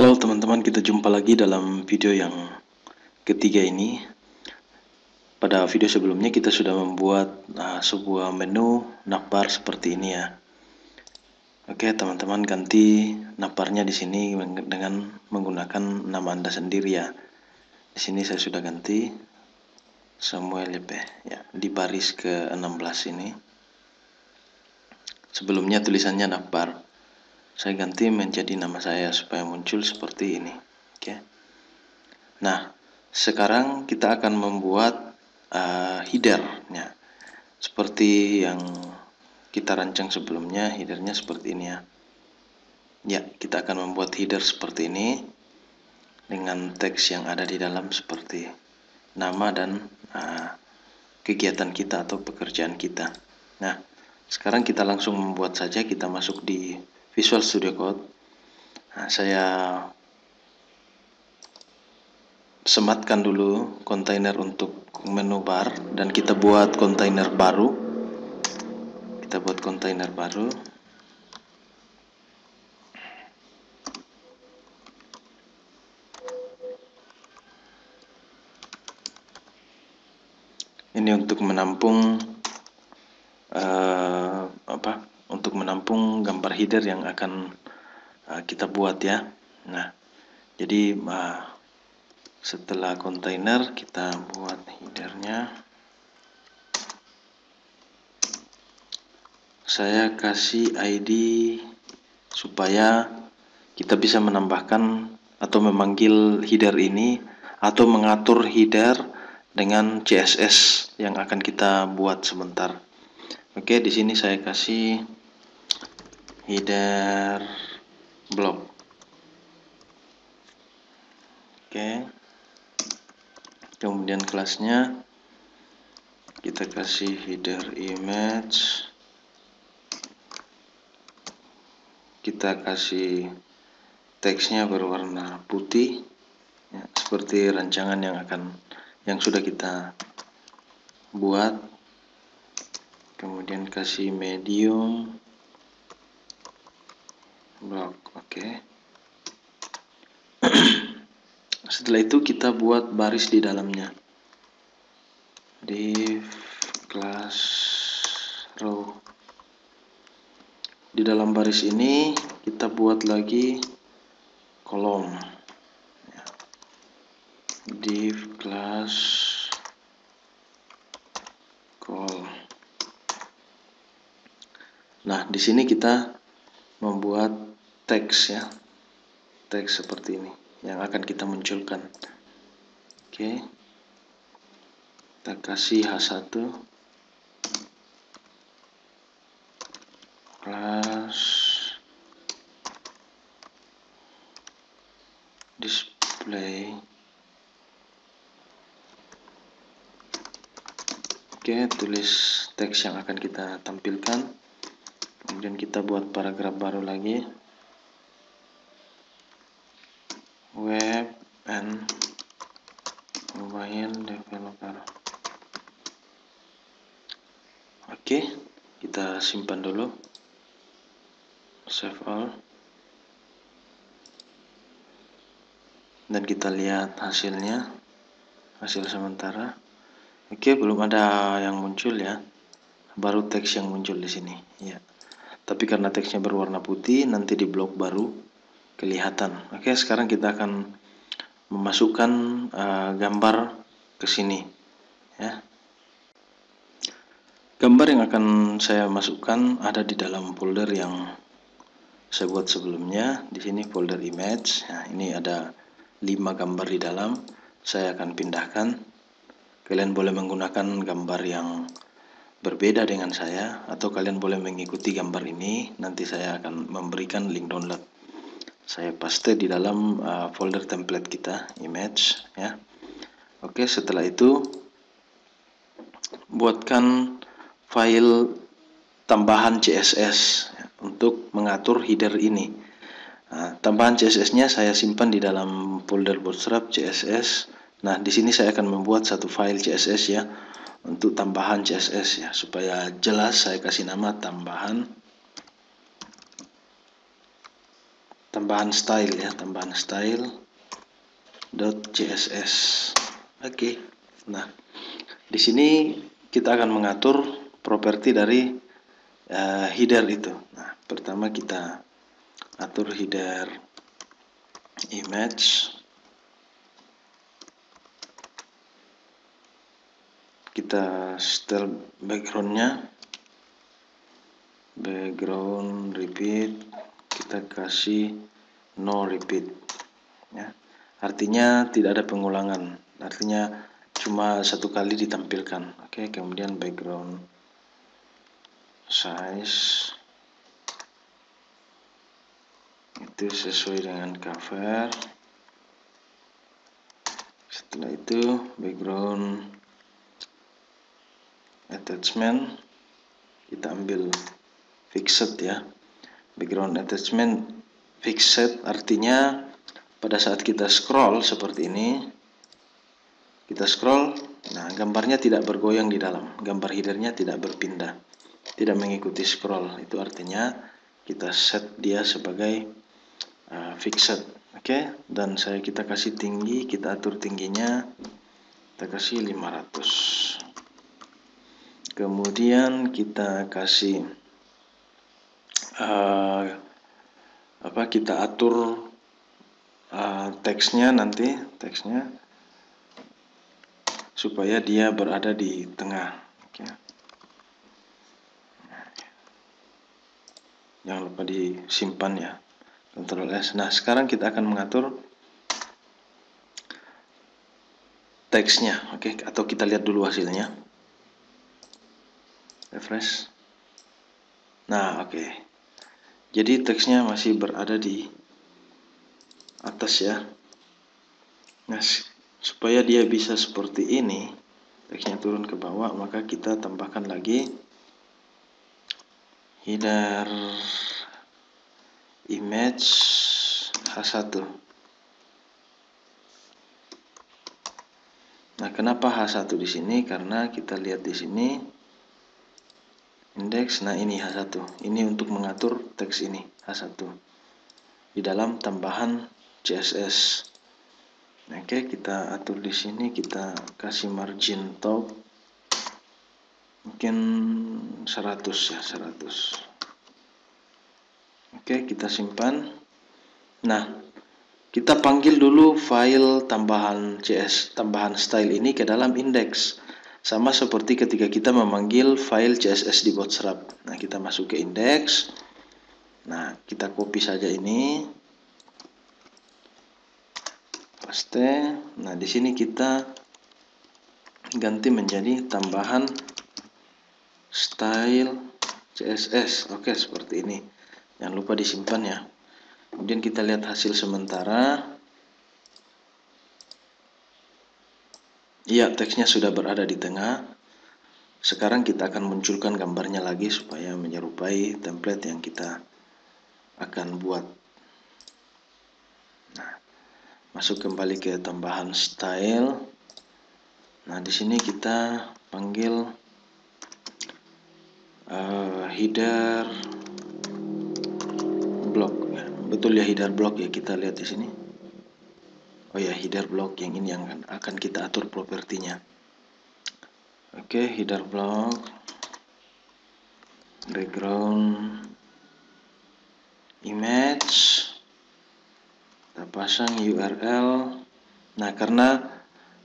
Halo teman-teman, kita jumpa lagi dalam video yang ketiga ini. Pada video sebelumnya kita sudah membuat sebuah menu navbar seperti ini ya. Oke teman-teman, ganti navbarnya di sini dengan menggunakan nama Anda sendiri ya. Di sini saya sudah ganti Samuel LP ya, di baris ke-16 ini. Sebelumnya tulisannya navbar. Saya ganti menjadi nama saya supaya muncul seperti ini. Oke. Nah, sekarang kita akan membuat header-nya. Seperti yang kita rancang sebelumnya, headernya seperti ini ya. Ya, kita akan membuat header seperti ini dengan teks yang ada di dalam seperti nama dan kegiatan kita atau pekerjaan kita. Nah, sekarang kita langsung membuat saja. Kita masuk di Visual Studio Code. Nah, saya sematkan dulu kontainer untuk menu bar dan kita buat kontainer baru. Kita buat kontainer baru. Ini untuk menampung untuk menampung gambar header yang akan kita buat ya. Nah, jadi setelah kontainer kita buat headernya. Saya kasih ID supaya kita bisa menambahkan atau memanggil header ini atau mengatur header dengan CSS yang akan kita buat sebentar. Oke, di sini saya kasih header blog. Oke. Kemudian kelasnya kita kasih header image. Kita kasih teksnya berwarna putih ya, seperti rancangan yang sudah kita buat. Kemudian kasih medium blog. Oke. Setelah itu kita buat baris di dalamnya. Div class row. Di dalam baris ini kita buat lagi kolom. Div class col. Nah, di sini kita membuat teks ya. Teks seperti ini yang akan kita munculkan. Oke. Kita kasih H1 class display. Oke, tulis teks yang akan kita tampilkan. Kemudian kita buat paragraf baru lagi. Web and mobile developer. Oke, kita simpan dulu. Save all. Dan kita lihat hasilnya. Hasil sementara. Oke, belum ada yang muncul ya. Baru teks yang muncul di sini ya. Tapi karena teksnya berwarna putih, nanti di blok baru kelihatan. Oke, sekarang kita akan memasukkan gambar ke sini ya. Gambar yang akan saya masukkan ada di dalam folder yang saya buat sebelumnya. Di sini folder image. Nah, ini ada 5 gambar di dalam. Saya akan pindahkan. Kalian boleh menggunakan gambar yang berbeda dengan saya, atau kalian boleh mengikuti gambar ini. Nanti saya akan memberikan link download. Saya paste di dalam folder template kita, image ya. Oke, setelah itu buatkan file tambahan CSS ya, untuk mengatur header ini. Nah, tambahan CSS-nya saya simpan di dalam folder Bootstrap CSS. Nah, di sini saya akan membuat satu file CSS ya, untuk tambahan CSS ya, supaya jelas saya kasih nama tambahan tambahan style ya, tambahan style .css. Oke. Nah, di sini kita akan mengatur properti dari header itu. Nah, pertama kita atur header image. Kita setel backgroundnya, background repeat, kita kasih no repeat ya, artinya tidak ada pengulangan, artinya cuma satu kali ditampilkan. Oke, kemudian background size itu sesuai dengan cover. Setelah itu background attachment kita ambil fixed ya. Background attachment fixed artinya pada saat kita scroll seperti ini, kita scroll, nah gambarnya tidak bergoyang di dalam, gambar headernya tidak berpindah, tidak mengikuti scroll. Itu artinya kita set dia sebagai fixed. Oke, dan kita kasih tinggi, kita atur tingginya, kita kasih 500. Kemudian kita kasih kita atur teksnya, nanti teksnya supaya dia berada di tengah. Oke. Jangan lupa disimpan ya, Ctrl S. Nah, sekarang kita akan mengatur teksnya. Oke, atau kita lihat dulu hasilnya. Refresh. Nah, oke. Jadi teksnya masih berada di atas ya. Nah, supaya dia bisa seperti ini, teksnya turun ke bawah, maka kita tambahkan lagi header image H1. Nah, kenapa H1 di sini? Karena kita lihat di sini indeks. Nah, ini H1. Ini untuk mengatur teks ini H1 di dalam tambahan CSS. Oke, kita atur di sini, kita kasih margin top mungkin 100 ya, 100. Oke, kita simpan. Nah, kita panggil dulu file tambahan tambahan style ini ke dalam indeks. Sama seperti ketika kita memanggil file CSS di Bootstrap. Nah, kita masuk ke indeks. Nah, kita copy saja ini. Paste. Nah, di sini kita ganti menjadi tambahan style CSS. Oke, seperti ini. Jangan lupa disimpan ya. Kemudian kita lihat hasil sementara. Iya, teksnya sudah berada di tengah. Sekarang kita akan munculkan gambarnya lagi supaya menyerupai template yang kita akan buat. Nah, masuk kembali ke tambahan style. Nah, di sini kita panggil header block. Betul ya, header block ya, kita lihat di sini. Oh ya, header block yang ini yang akan kita atur propertinya. Oke, header block, background image, kita pasang URL. Nah, karena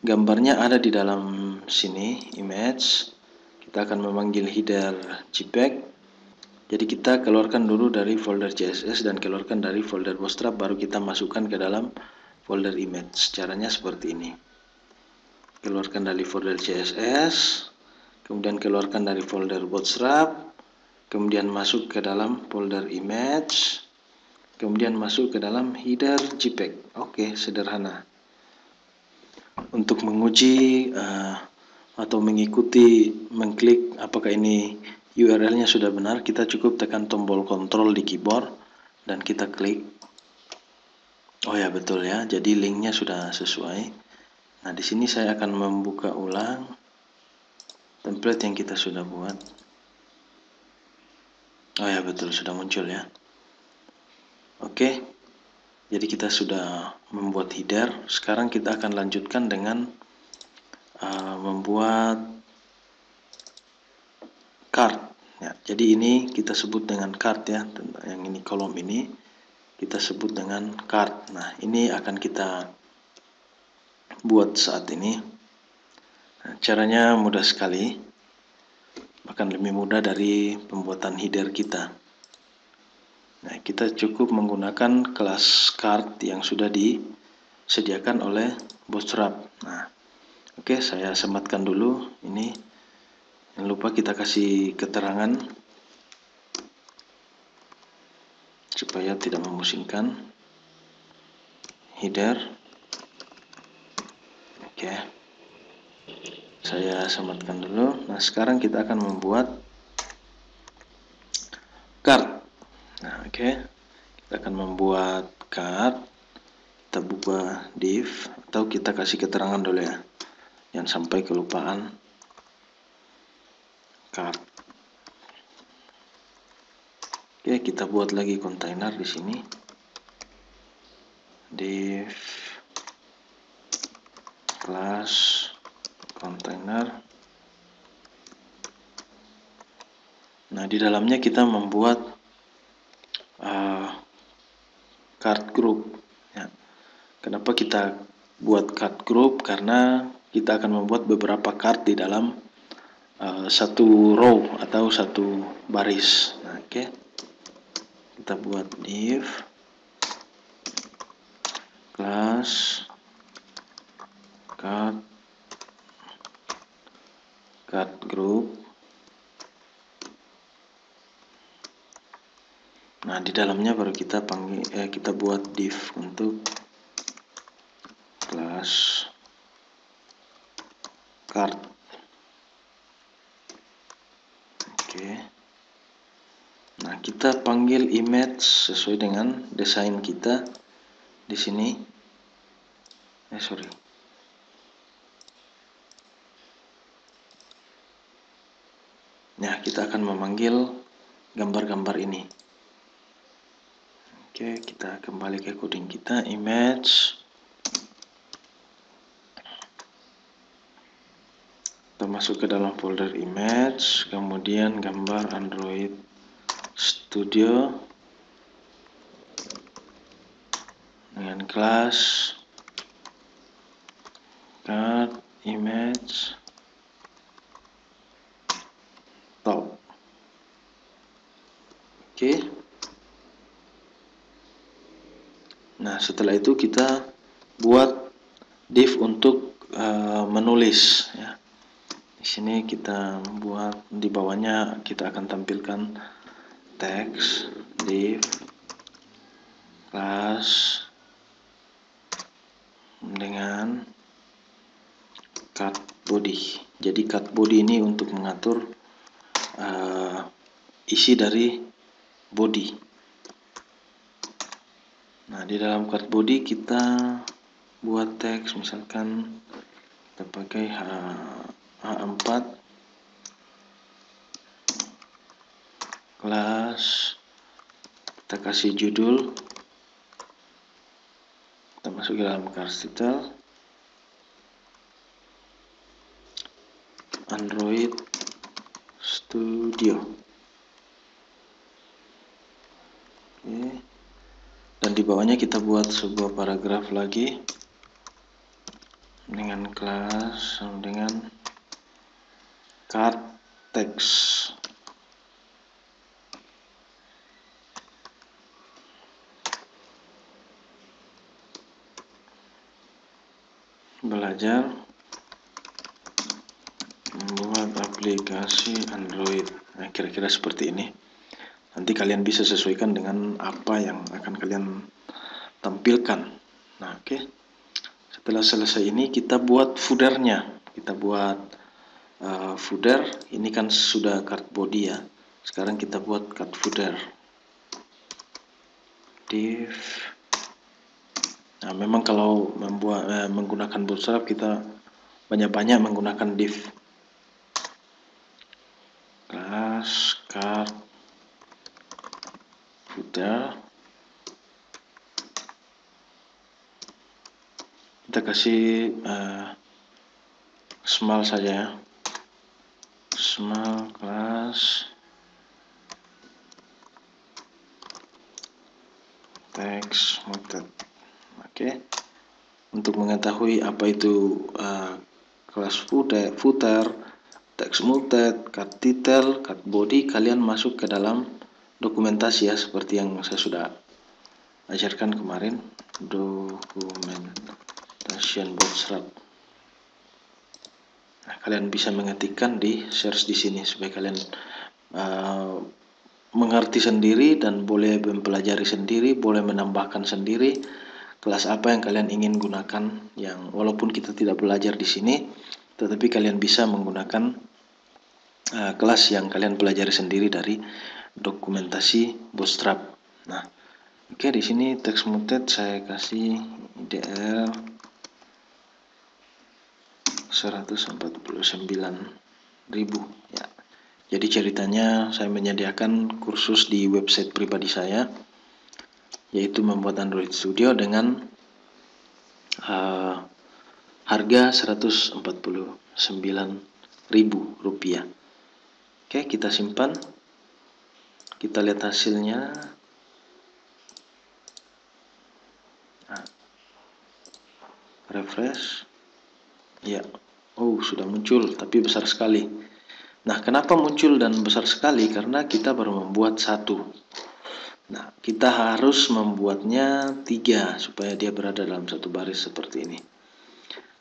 gambarnya ada di dalam sini image, kita akan memanggil header JPEG. Jadi kita keluarkan dulu dari folder CSS dan keluarkan dari folder Bootstrap, baru kita masukkan ke dalam folder image. Caranya seperti ini. Keluarkan dari folder CSS, kemudian keluarkan dari folder Bootstrap, kemudian masuk ke dalam folder image, kemudian masuk ke dalam header JPEG. Oke, sederhana. Untuk menguji atau mengikuti, mengklik apakah ini URL-nya sudah benar, kita cukup tekan tombol kontrol di keyboard dan kita klik. Oh ya, betul ya. Jadi linknya sudah sesuai. Nah, di sini saya akan membuka ulang template yang kita sudah buat. Oh ya, betul, sudah muncul ya. Oke. Jadi kita sudah membuat header. Sekarang kita akan lanjutkan dengan membuat card. Ya, jadi ini kita sebut dengan card ya. Yang ini kolom ini kita sebut dengan card. Nah, ini akan kita buat saat ini. Nah, caranya mudah sekali, bahkan lebih mudah dari pembuatan header kita. Nah, kita cukup menggunakan kelas card yang sudah disediakan oleh Bootstrap. Nah, oke, saya sematkan dulu ini. Jangan lupa kita kasih keterangan supaya tidak memusingkan. Header. Oke. Saya sematkan dulu. Nah, sekarang kita akan membuat card. Nah, oke. Kita akan membuat card. Kita buka div atau kita kasih keterangan dulu ya. Jangan sampai kelupaan. Card. Oke, kita buat lagi kontainer di sini. Div class container. Nah, di dalamnya kita membuat card group. Ya. Kenapa kita buat card group? Karena kita akan membuat beberapa card di dalam satu row atau satu baris. Nah, oke. Kita buat div class card group. Nah, di dalamnya baru kita kita buat div untuk class card. Oke. Nah, kita panggil image sesuai dengan desain kita di sini. Nah, kita akan memanggil gambar-gambar ini. Oke, kita kembali ke coding kita, image. Kita masuk ke dalam folder image, kemudian gambar Android Studio dengan kelas card image top. Oke. Nah, setelah itu kita buat div untuk menulis ya. Di sini kita buat, di bawahnya kita akan tampilkan teks div class dengan cut body. Jadi cut body ini untuk mengatur isi dari body. Nah, di dalam cut body kita buat teks, misalkan kita pakai H4 kelas, kita kasih judul, kita masuk ke dalam cars title Android Studio. Oke. Dan di bawahnya kita buat sebuah paragraf lagi dengan kelas dengan card text. Belajar membuat aplikasi Android. Nah, kira-kira seperti ini. Nanti kalian bisa sesuaikan dengan apa yang akan kalian tampilkan. Nah, oke. Setelah selesai ini kita buat footernya. Kita buat footer. Ini kan sudah card body ya. Sekarang kita buat card footer. Div. Nah, memang kalau menggunakan Bootstrap kita banyak-banyak menggunakan div. Class card footer. kita kasih small saja ya, small class text muted. Oke. Untuk mengetahui apa itu kelas footer, text muted, cut title, cut body, kalian masuk ke dalam dokumentasi ya, seperti yang saya sudah ajarkan kemarin, documentation Bootstrap. Nah, kalian bisa mengetikkan di search di sini supaya kalian mengerti sendiri dan boleh mempelajari sendiri, boleh menambahkan sendiri kelas apa yang kalian ingin gunakan, yang walaupun kita tidak belajar di sini, tetapi kalian bisa menggunakan kelas yang kalian pelajari sendiri dari dokumentasi Bootstrap. Nah, oke, di sini text muted saya kasih IDR 149.000 ya. Jadi ceritanya saya menyediakan kursus di website pribadi saya, yaitu membuat Android Studio dengan harga Rp149.000. Oke, kita simpan, kita lihat hasilnya. Nah, refresh ya, oh sudah muncul tapi besar sekali. Nah, kenapa muncul dan besar sekali? Karena kita baru membuat satu. Nah, kita harus membuatnya 3 supaya dia berada dalam satu baris seperti ini.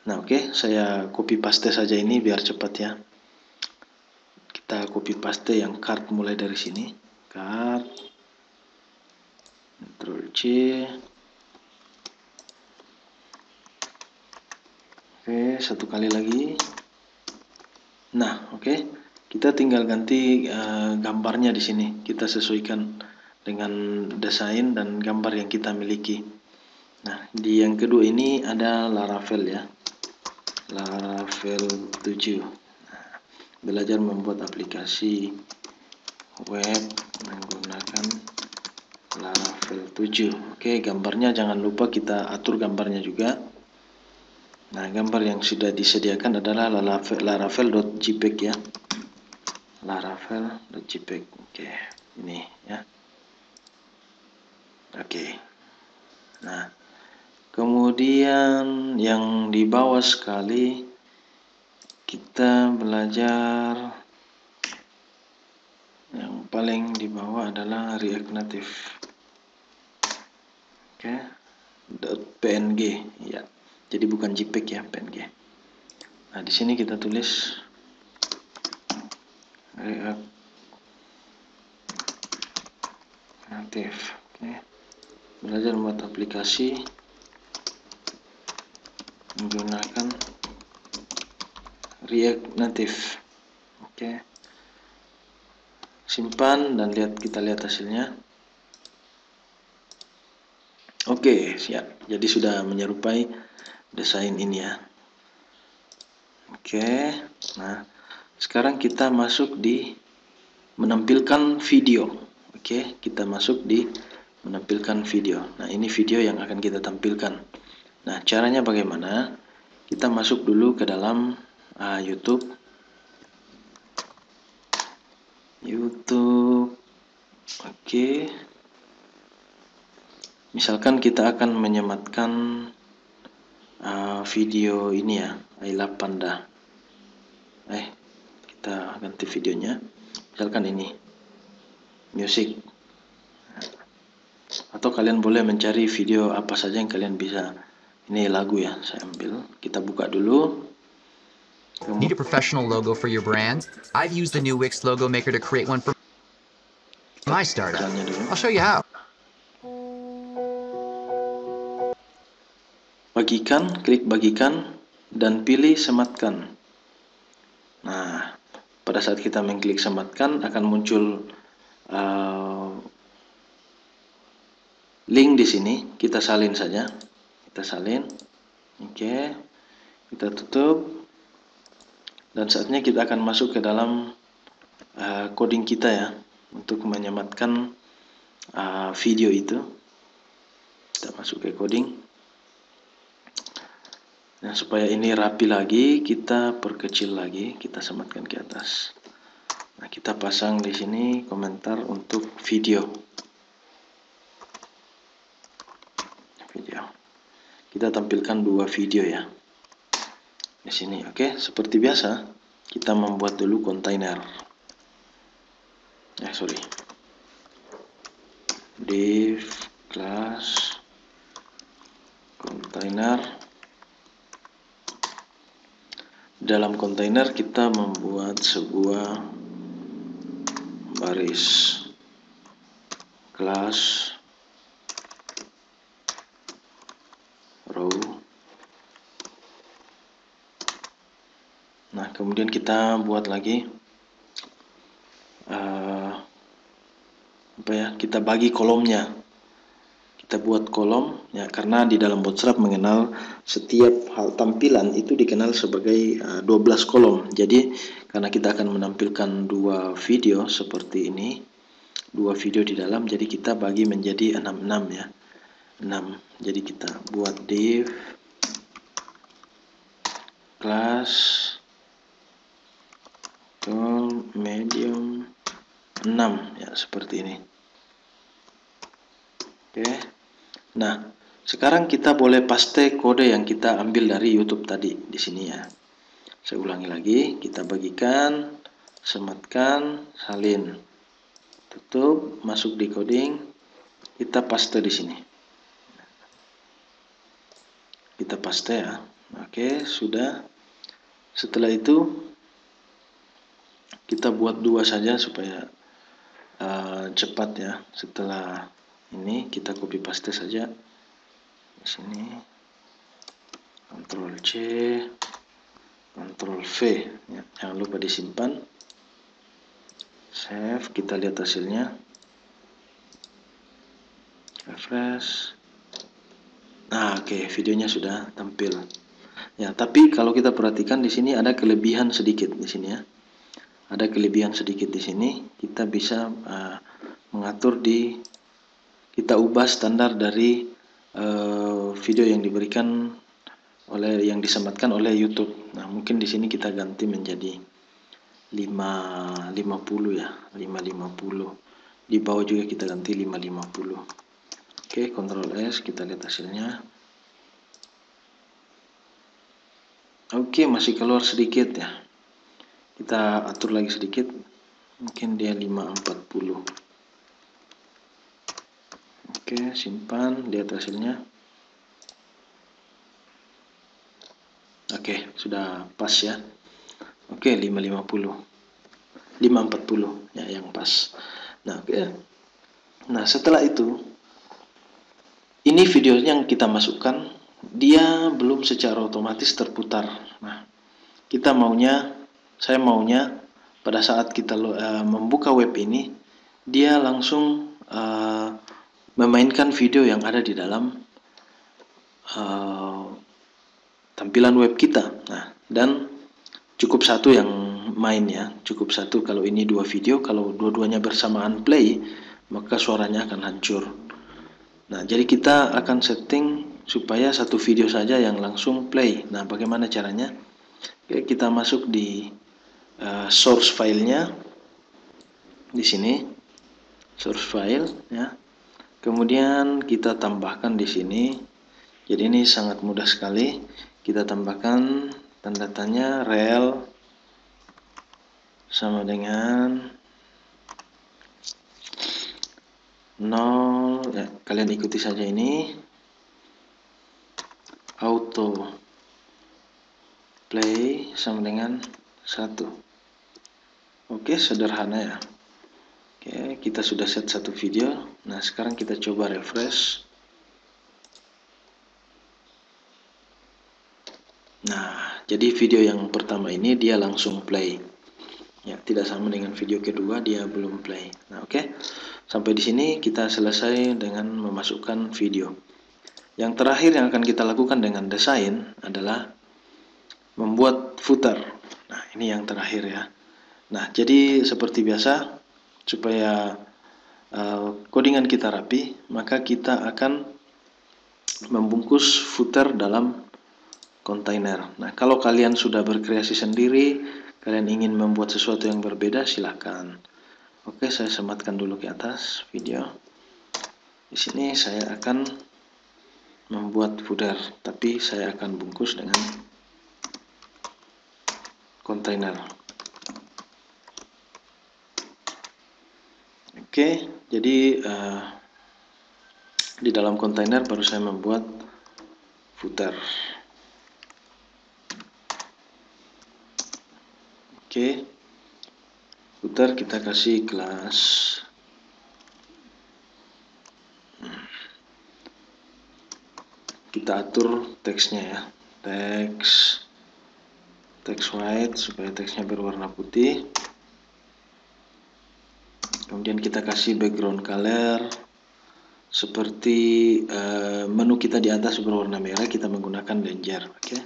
Nah, oke, saya copy paste saja ini biar cepat ya. Kita copy paste yang card mulai dari sini. Card, Ctrl C. Oke, satu kali lagi. Nah, oke, kita tinggal ganti gambarnya di sini. Kita sesuaikan dengan desain dan gambar yang kita miliki. Nah, di yang kedua ini ada Laravel ya, Laravel 7. Nah, belajar membuat aplikasi web menggunakan Laravel 7. Oke, gambarnya jangan lupa kita atur gambarnya juga. Nah, gambar yang sudah disediakan adalah laravel.jpg ya, laravel.jpg. Oke, ini ya. Oke. Nah, kemudian yang di bawah sekali kita belajar, yang paling di bawah adalah React Native. Oke, .png ya. Jadi bukan JPEG ya, PNG. Nah, di sini kita tulis React Native. Oke. Belajar membuat aplikasi menggunakan React Native. Oke. Simpan dan kita lihat hasilnya. Oke, siap. Jadi sudah menyerupai desain ini ya. Oke. Nah, sekarang kita masuk di menampilkan video. Oke, kita masuk di menampilkan video. Nah, ini video yang akan kita tampilkan. Nah, caranya bagaimana? Kita masuk dulu ke dalam YouTube. Oke. Misalkan kita akan menyematkan video ini ya, I Love Panda. Kita ganti videonya. Misalkan ini music. Atau kalian boleh mencari video apa saja yang kalian bisa. Ini lagu ya, saya ambil. Kita buka dulu. Need a professional logo for your brand? I've used the new Wix logo maker to create one for my startup. I'll show you how. Bagikan, klik bagikan, dan pilih sematkan. Nah, pada saat kita mengklik sematkan akan muncul link di sini. Kita salin saja. Kita salin. Oke. Kita tutup. Dan saatnya kita akan masuk ke dalam coding kita ya, untuk menyematkan video itu. Kita masuk ke coding. Nah, supaya ini rapi lagi, kita perkecil lagi, kita sematkan ke atas. Nah, kita pasang di sini komentar untuk video. Kita tampilkan 2 video ya. Di sini, oke. Seperti biasa, kita membuat dulu kontainer. Div class kontainer. Dalam kontainer kita membuat sebuah baris kelas row. Nah, kemudian kita buat lagi kita bagi kolomnya. Kita buat kolom ya, karena di dalam Bootstrap mengenal setiap hal tampilan itu dikenal sebagai 12 kolom. Jadi karena kita akan menampilkan 2 video seperti ini, 2 video di dalam, jadi kita bagi menjadi 6 ya. 6. Jadi kita buat div class medium 6 ya, seperti ini. Oke. Nah, sekarang kita boleh paste kode yang kita ambil dari YouTube tadi di sini ya. Saya ulangi lagi, kita bagikan, sematkan, salin, tutup, masuk di coding, kita paste di sini. Kita paste ya. Oke, sudah. Setelah itu kita buat 2 saja supaya cepat ya. Setelah ini kita copy paste saja di sini, Ctrl C, Ctrl V ya. Jangan lupa disimpan, save, kita lihat hasilnya, refresh. Nah, oke, videonya sudah tampil ya. Tapi kalau kita perhatikan di sini ada kelebihan sedikit di sini ya. Ada kelebihan sedikit di sini. Kita bisa mengatur kita ubah standar dari video yang diberikan yang disematkan oleh YouTube. Nah, mungkin di sini kita ganti menjadi 550 ya, 550. Di bawah juga kita ganti 550. Oke, Ctrl S, kita lihat hasilnya. Oke, masih keluar sedikit ya. Kita atur lagi sedikit. Mungkin dia 540. Oke, simpan, lihat hasilnya. Oke, sudah pas ya. Oke, 540 ya, yang pas. Nah, oke. Nah, setelah itu ini video yang kita masukkan, dia belum secara otomatis terputar. Nah, saya maunya pada saat kita membuka web ini, dia langsung memainkan video yang ada di dalam tampilan web kita. Nah, dan cukup satu yang main ya, cukup satu. Kalau ini 2 video, kalau dua-duanya bersamaan play, maka suaranya akan hancur. Nah, jadi kita akan setting supaya 1 video saja yang langsung play. Nah, bagaimana caranya? Oke, kita masuk di source filenya di sini, source file ya. Kemudian kita tambahkan di sini. Jadi ini sangat mudah sekali. Kita tambahkan tanda tanya rel sama dengan 0 ya, kalian ikuti saja ini. Auto play sama dengan 1. Oke, sederhana ya. Oke, kita sudah set 1 video. Nah, sekarang kita coba refresh. Nah, jadi video yang pertama ini dia langsung play. Ya, tidak sama dengan video kedua, dia belum play. Nah, oke. Sampai di sini kita selesai dengan memasukkan video. Yang terakhir yang akan kita lakukan dengan desain adalah membuat footer. Nah, ini yang terakhir ya. Nah, jadi seperti biasa, supaya codingan kita rapi, maka kita akan membungkus footer dalam kontainer. Nah, kalau kalian sudah berkreasi sendiri, kalian ingin membuat sesuatu yang berbeda, silakan. Oke, saya sematkan dulu ke atas video. Di sini saya akan membuat footer, tapi saya akan bungkus dengan kontainer. Oke, jadi di dalam kontainer baru saya membuat footer. Oke, footer kita kasih kelas. Kita atur teksnya ya, teks white supaya teksnya berwarna putih. Kemudian kita kasih background color seperti menu kita di atas berwarna merah, kita menggunakan Danger. Oke.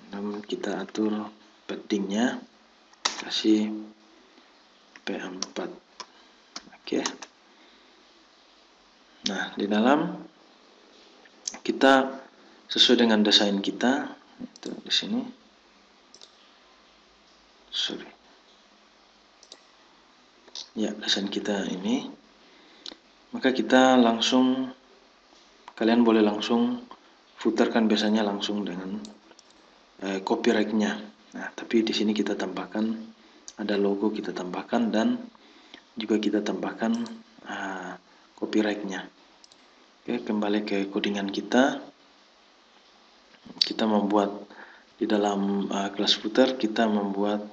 Dan kita atur paddingnya, kasih P4. Oke. Nah, di dalam kita sesuai dengan desain kita, itu di sini. Sorry. Ya, desain kita ini. Maka kita langsung, kalian boleh langsung footer kan biasanya langsung dengan copyright-nya. Nah, tapi di sini kita tambahkan ada logo, kita tambahkan dan juga kita tambahkan copyright-nya. Oke, kembali ke codingan kita. Kita membuat di dalam kelas footer, kita membuat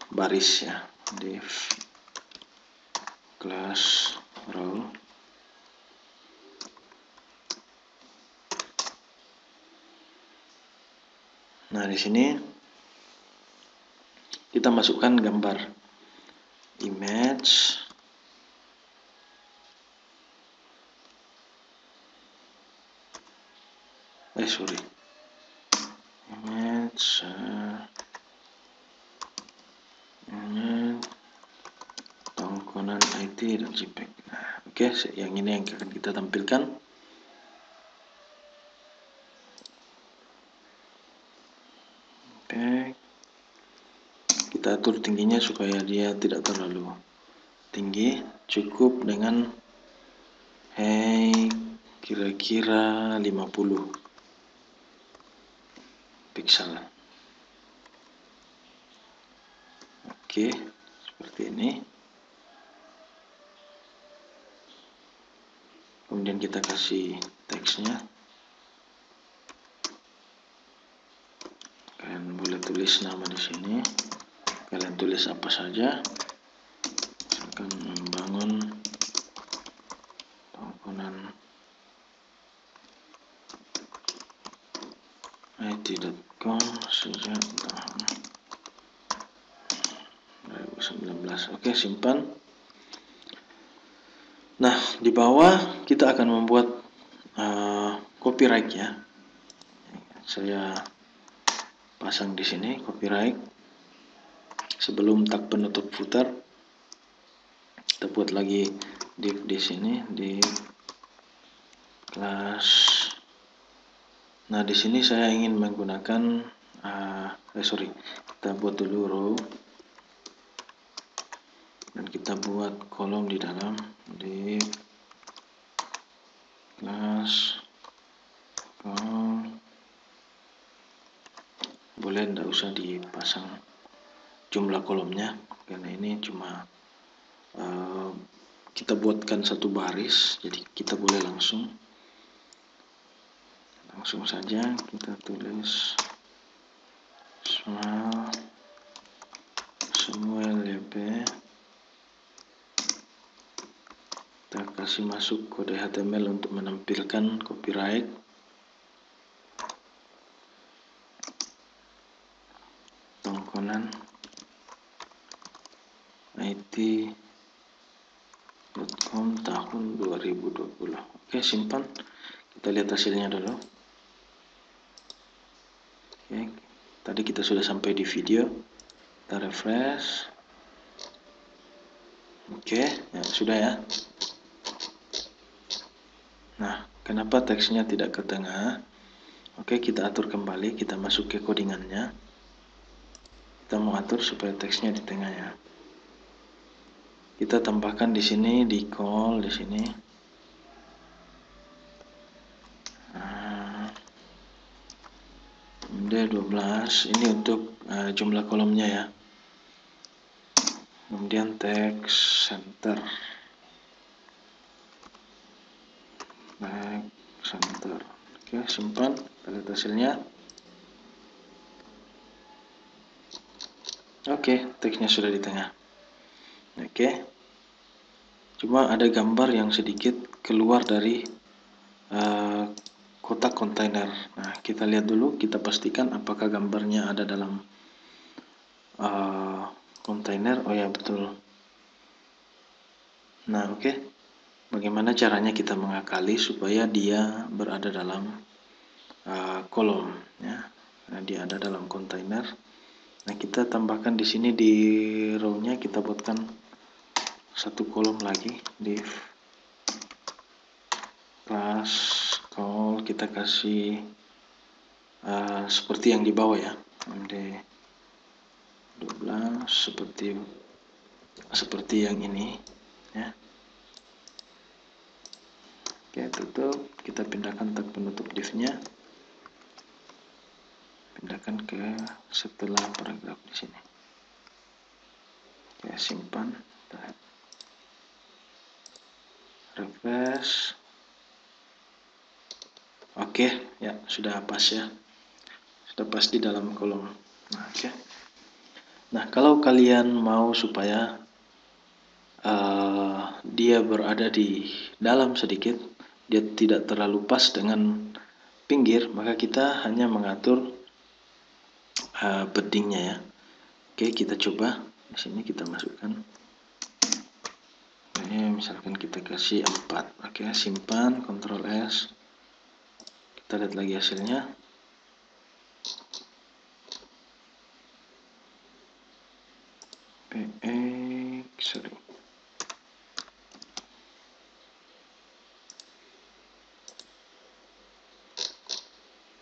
baris ya, div class row. Nah, di sini kita masukkan gambar image. Sorry. Image ini tongkonan IT dan JPEG. Nah, oke, yang ini yang akan kita tampilkan. Oke. Kita atur tingginya supaya dia tidak terlalu tinggi, cukup dengan kira-kira 50 pixel. Oke, seperti ini. Kemudian kita kasih teksnya. Kalian boleh tulis nama di sini. Kalian tulis apa saja. Akan membangun tongkonan it.com sejak tahun 2019. Oke, simpan. Nah, di bawah kita akan membuat copyright ya. Saya pasang di sini copyright. Sebelum tag penutup footer, kita buat lagi div di sini di kelas. Nah, di sini saya ingin menggunakan kita buat dulu row dan kita buat kolom di dalam di kelas. Boleh tidak usah dipasang jumlah kolomnya karena ini cuma kita buatkan satu baris, jadi kita boleh langsung saja kita tulis Samuel YP. Kita kasih masuk kode HTML untuk menampilkan copyright. Tongkonan it.com tahun 2020. Oke, simpan. Kita lihat hasilnya dulu. Oke, tadi kita sudah sampai di video. Kita refresh. Oke, ya sudah ya. Nah, Kenapa teksnya tidak ke tengah? Oke, kita atur kembali, kita masuk ke codingannya. Kita mau atur supaya teksnya di tengah ya. Kita tambahkan di sini, di call di sini. D12 ini untuk jumlah kolomnya ya. Kemudian text center. Center. Oke, simpan, kita lihat hasilnya. Oke, teksnya sudah di tengah. Oke, cuma ada gambar yang sedikit keluar dari kotak kontainer. Nah, kita lihat dulu, kita pastikan apakah gambarnya ada dalam kontainer. Oh ya, betul. Nah, oke. Bagaimana caranya kita mengakali supaya dia berada dalam kolom ya. Nah, dia ada dalam kontainer. Nah, kita tambahkan di sini di row-nya, kita buatkan satu kolom lagi, div class call, kita kasih seperti yang di bawah ya, md12 seperti yang ini ya. Oke, tutup, kita pindahkan tag penutup div-nya, pindahkan ke setelah paragraf di sini. Oke, simpan, refresh. Oke, ya sudah pas ya, sudah pas di dalam kolom. Nah, oke. Nah, kalau kalian mau supaya dia berada di dalam sedikit, dia tidak terlalu pas dengan pinggir, maka kita hanya mengatur beddingnya ya. Oke, kita coba di sini, kita masukkan ini, misalkan kita kasih 4. Oke, simpan, Ctrl S, kita lihat lagi hasilnya.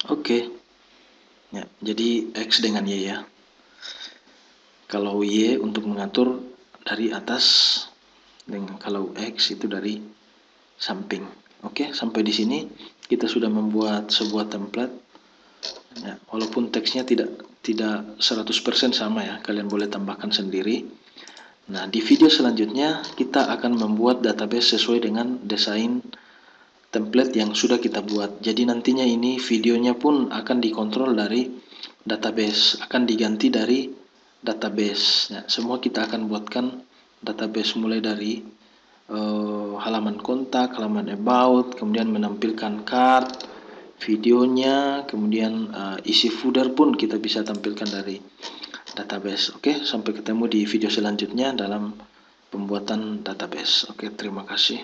Oke, ya, jadi X dengan Y ya. Kalau Y untuk mengatur dari atas, dengan kalau X itu dari samping. Oke, sampai di sini kita sudah membuat sebuah template. Ya, walaupun teksnya tidak 100% sama ya, kalian boleh tambahkan sendiri. Nah, di video selanjutnya kita akan membuat database sesuai dengan desain template yang sudah kita buat. Jadi nantinya ini videonya pun akan dikontrol dari database, akan diganti dari database. Ya, semua kita akan buatkan database mulai dari halaman kontak, halaman about, kemudian menampilkan card, videonya, kemudian isi footer pun kita bisa tampilkan dari database. Oke, sampai ketemu di video selanjutnya dalam pembuatan database. Oke, terima kasih.